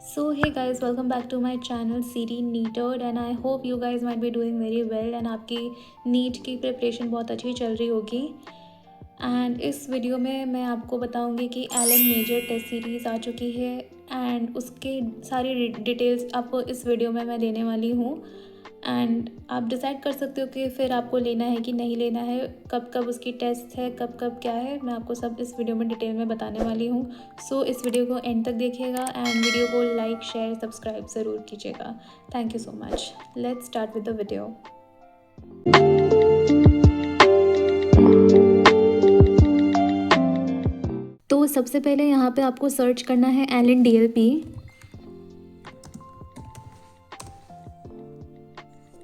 So hey guys, welcome back to my channel Siri Neatered and I hope you guys might be doing very well and आपकी NEET की preparation बहुत अच्छी चल रही होगी। And इस वीडियो में मैं आपको बताऊंगी कि एलन मेजर टेस्ट सीरीज़ आ चुकी है एंड उसके सारी डिटेल्स आपको इस वीडियो में मैं देने वाली हूँ। एंड आप डिसाइड कर सकते हो कि फिर आपको लेना है कि नहीं लेना है, कब कब उसकी टेस्ट है, कब कब क्या है, मैं आपको सब इस वीडियो में डिटेल में बताने वाली हूँ। सो इस वीडियो को एंड तक देखिएगा एंड वीडियो को लाइक शेयर सब्सक्राइब ज़रूर कीजिएगा। Thank you so much. Let's start with the video. तो सबसे पहले यहाँ पे आपको सर्च करना है एलन DLP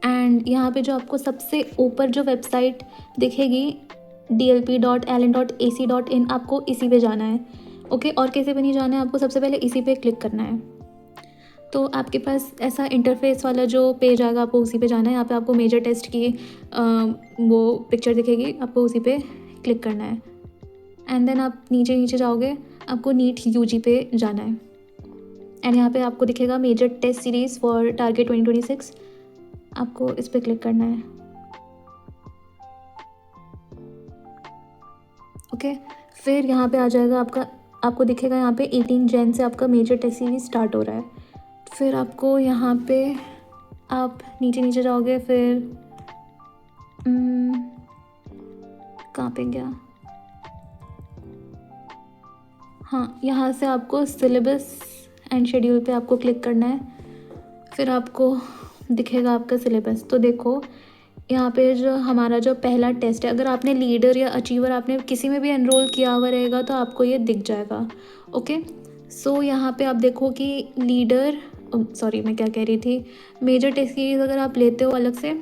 एंड यहाँ पे जो आपको सबसे ऊपर जो वेबसाइट दिखेगी dlp.allen.ac.in, आपको इसी पे जाना है। ओके, और कैसे पे नहीं जाना है, आपको सबसे पहले इसी पे क्लिक करना है। तो आपके पास ऐसा इंटरफेस वाला जो पेज आएगा, आपको उसी पे जाना है। यहाँ पे आपको मेजर टेस्ट की वो पिक्चर दिखेगी, आपको उसी पे क्लिक करना है। एंड देन आप नीचे नीचे जाओगे, आपको नीट UG पे जाना है एंड यहाँ पे आपको दिखेगा major test series for target 2026, आपको इस पर क्लिक करना है। ओके, फिर यहाँ पे आ जाएगा आपको दिखेगा यहाँ पे 18 जन से आपका मेजर टेस्ट सीरीज स्टार्ट हो रहा है। फिर आपको यहाँ पे आप नीचे नीचे जाओगे, फिर कहाँ पे गया, हाँ, यहाँ से आपको सिलेबस एंड शेड्यूल पे आपको क्लिक करना है। फिर आपको दिखेगा आपका सिलेबस। तो देखो यहाँ पे जो हमारा जो पहला टेस्ट है, अगर आपने लीडर या अचीवर आपने किसी में भी एनरोल किया हुआ रहेगा तो आपको ये दिख जाएगा। ओके, सो यहाँ पे आप देखो कि लीडर, सॉरी मैं क्या कह रही थी, मेजर टेस्ट सीरीज अगर आप लेते हो अलग से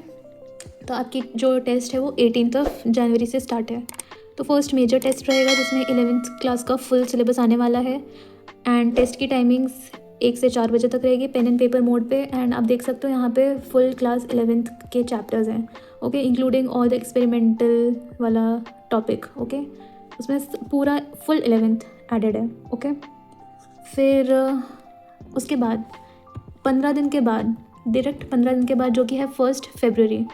तो आपकी जो टेस्ट है वो 18 जनवरी से स्टार्ट है। तो फर्स्ट मेजर टेस्ट रहेगा जिसमें 11th क्लास का फुल सिलेबस आने वाला है एंड टेस्ट की टाइमिंग्स 1 से 4 बजे तक रहेगी, पेन एंड पेपर मोड पे। एंड आप देख सकते हो यहाँ पे फुल क्लास 11th के चैप्टर्स हैं, okay, including all the experimental वाला टॉपिक। ओके, उसमें पूरा फुल 11th एडेड है। ओके, फिर उसके बाद 15 दिन के बाद, डायरेक्ट 15 दिन के बाद जो कि है 1 फरवरी,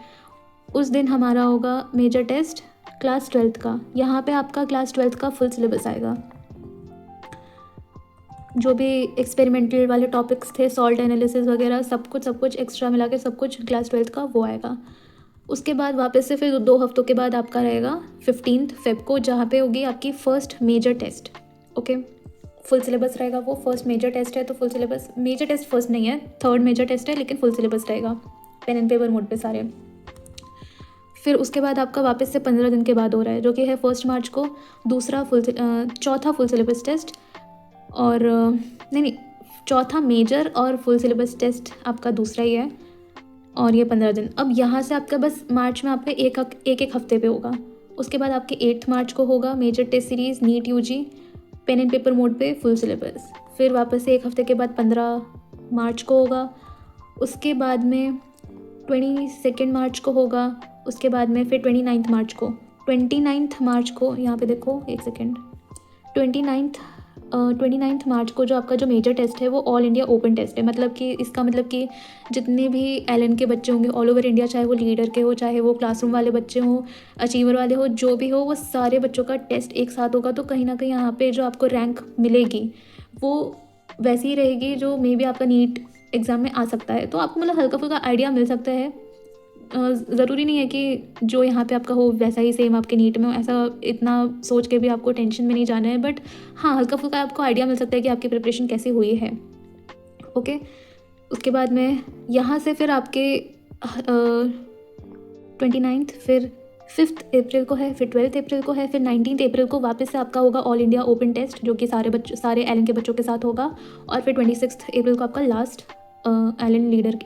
उस दिन हमारा होगा मेजर टेस्ट क्लास 12th का। यहाँ पे आपका क्लास 12th का फुल सिलेबस आएगा, जो भी एक्सपेरिमेंटल वाले टॉपिक्स थे, सॉल्ट एनालिसिस वगैरह, सब कुछ एक्स्ट्रा मिला के सब कुछ क्लास 12th का वो आएगा। उसके बाद वापस से फिर 2 हफ्तों के बाद आपका रहेगा 15 फेब को, जहाँ पे होगी आपकी first major test. Okay, full syllabus रहेगा, वो फर्स्ट मेजर टेस्ट है तो full syllabus, major test first नहीं है, थर्ड मेजर टेस्ट है, लेकिन फुल सिलेबस रहेगा पेन एंड पेपर मोड पे सारे। फिर उसके बाद आपका वापस से 15 दिन के बाद हो रहा है, जो कि है 1 मार्च को चौथा फुल सिलेबस टेस्ट, और नहीं, चौथा मेजर और फुल सिलेबस टेस्ट आपका दूसरा ही है, और ये 15 दिन। अब यहाँ से आपका बस मार्च में आपके एक हफ्ते पे होगा। उसके बाद आपके 8 मार्च को होगा major test series NEET UG pen and paper mode पे फुल सिलेबस। फिर वापस से एक हफ्ते के बाद 15 मार्च को होगा। उसके बाद में 22 मार्च को होगा। उसके बाद में फिर 29 मार्च को यहाँ पे देखो, एक सेकेंड, 29 मार्च को जो आपका जो मेजर टेस्ट है वो ऑल इंडिया ओपन टेस्ट है। मतलब कि इसका मतलब कि जितने भी एलन के बच्चे होंगे ऑल ओवर इंडिया, चाहे वो लीडर के हो, चाहे वो क्लासरूम वाले बच्चे हों, अचीवर वाले हो, जो भी हो, वो सारे बच्चों का टेस्ट एक साथ होगा। तो कहीं ना कहीं यहाँ पे जो आपको रैंक मिलेगी वो वैसी ही रहेगी जो मे बी आपका नीट एग्ज़ाम में आ सकता है। तो आपको मतलब हल्का फुल्का आइडिया मिल सकता है। ज़रूरी नहीं है कि जो यहाँ पे आपका हो वैसा ही सेम आपके नीट में हो, ऐसा इतना सोच के भी आपको टेंशन में नहीं जाना है। बट हाँ, हल्का फुल्का आपको आइडिया मिल सकता है कि आपकी प्रिपरेशन कैसी हुई है। ओके, उसके बाद में यहाँ से फिर आपके 29, फिर 5 अप्रैल को है, फिर 12 अप्रैल को है, फिर 19 अप्रैल को वापस से आपका होगा ऑल इंडिया ओपन टेस्ट, जो कि सारे एलन के बच्चों के साथ होगा। और फिर 26 अप्रैल को आपका लास्ट एलन लीडर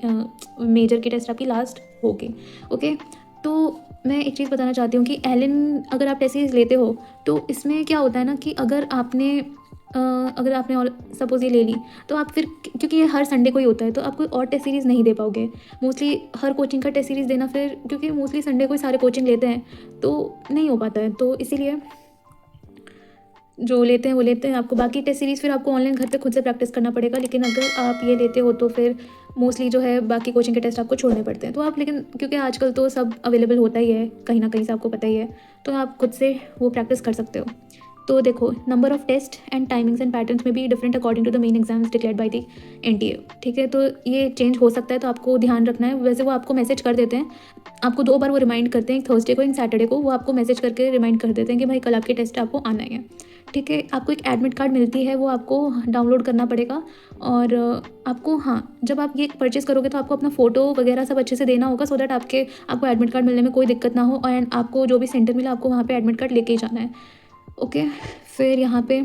मेजर की टेस्ट आपकी लास्ट होगी। ओके, तो मैं एक चीज़ बताना चाहती हूँ कि एलन अगर आप टेस्ट सीरीज़ लेते हो तो इसमें क्या होता है ना कि अगर आपने और सपोज़ ये ले ली तो आप फिर, क्योंकि ये हर संडे को ही होता है, तो आप कोई और टेस्ट सीरीज़ नहीं दे पाओगे। मोस्टली हर कोचिंग का टेस्ट सीरीज़ देना फिर, क्योंकि मोस्टली संडे को ही सारे कोचिंग लेते हैं, तो नहीं हो पाता है। तो इसीलिए जो लेते हैं वो लेते हैं, आपको बाकी टेस्ट सीरीज़ फिर आपको ऑनलाइन घर पे खुद से प्रैक्टिस करना पड़ेगा। लेकिन अगर आप ये लेते हो तो फिर मोस्टली जो है बाकी कोचिंग के टेस्ट आपको छोड़ने पड़ते हैं। तो आप लेकिन क्योंकि आजकल तो सब अवेलेबल होता ही है कहीं ना कहीं से, आपको पता ही है, तो आप खुद से वो प्रैक्टिस कर सकते हो। तो देखो, number of test and timings and patterns में भी different according to the main exams declared by the NTA. ठीक है, तो ये चेंज हो सकता है, तो आपको ध्यान रखना है। वैसे वो आपको मैसेज कर देते हैं, आपको 2 बार वो रिमाइंड करते हैं, एक थर्सडे को एक सैटरडे को, वो आपको मैसेज करके रिमाइंड कर देते हैं कि भाई कल आपके टेस्ट आपको आना है। ठीक है, आपको एक एडमिट कार्ड मिलती है, वो आपको डाउनलोड करना पड़ेगा। और आपको, हाँ, जब आप ये परचेज़ करोगे तो आपको अपना फ़ोटो वगैरह सब अच्छे से देना होगा, सो दैट आपको एडमिट कार्ड मिलने में कोई दिक्कत ना हो। एंड आपको जो भी सेंटर मिला आपको वहाँ पे एडमिट कार्ड लेके ही जाना है। ओके, फिर यहाँ पे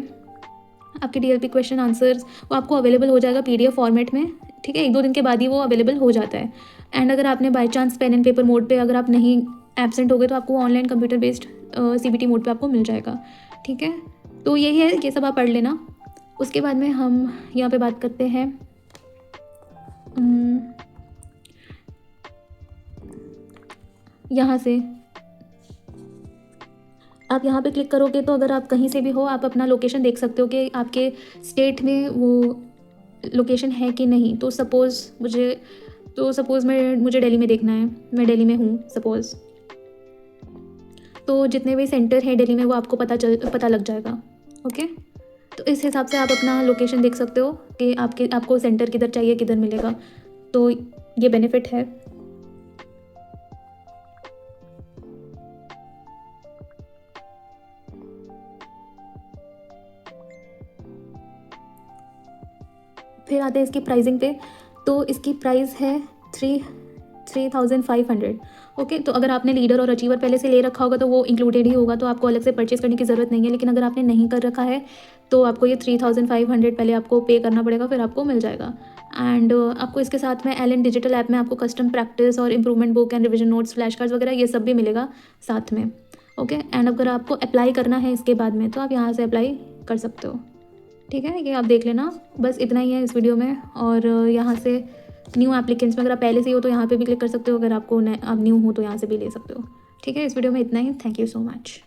आपके डीएलपी क्वेश्चन आंसर्स वो आपको अवेलेबल हो जाएगा पीडीएफ फॉर्मेट में। ठीक है, 1-2 दिन के बाद ही वो अवेलेबल हो जाता है। एंड अगर आपने by chance pen and paper mode पे अगर आप नहीं एब्सेंट हो गए तो आपको online computer based CBT mode पे आपको मिल जाएगा। ठीक है, तो यही है, ये सब आप पढ़ लेना। उसके बाद में हम यहाँ पे बात करते हैं यहाँ से आप यहाँ पे क्लिक करोगे तो अगर आप कहीं से भी हो आप अपना लोकेशन देख सकते हो कि आपके स्टेट में वो लोकेशन है कि नहीं। तो सपोज़ मुझे दिल्ली में देखना है, मैं दिल्ली में हूँ सपोज़, तो जितने भी सेंटर हैं दिल्ली में वो आपको पता लग जाएगा। ओके, तो इस हिसाब से आप अपना लोकेशन देख सकते हो कि आपको सेंटर किधर चाहिए, किधर मिलेगा। तो ये बेनिफिट है। फिर आते हैं इसकी प्राइसिंग पे। तो इसकी प्राइस है 3,500। ओके, तो अगर आपने लीडर और अचीवर पहले से ले रखा होगा तो वो इंक्लूडेड ही होगा, तो आपको अलग से परचेज़ करने की ज़रूरत नहीं है। लेकिन अगर आपने नहीं कर रखा है तो आपको ये 3,500 पहले आपको पे करना पड़ेगा, फिर आपको मिल जाएगा। एंड आपको इसके साथ में एलन डिजिटल ऐप में आपको कस्टम प्रैक्टिस और improvement book and revision notes, flash cards वगैरह ये सब भी मिलेगा साथ में। ओके, एंड अगर आपको अप्लाई करना है इसके बाद में तो आप यहाँ से अप्लाई कर सकते हो। ठीक है, ये आप देख लेना। बस इतना ही है इस वीडियो में। और यहाँ से न्यू एप्लीकेंट्स में अगर आप पहले से हो तो यहाँ पे भी क्लिक कर सकते हो, अगर आप न्यू हो तो यहाँ से भी ले सकते हो। ठीक है, इस वीडियो में इतना ही। Thank you so much.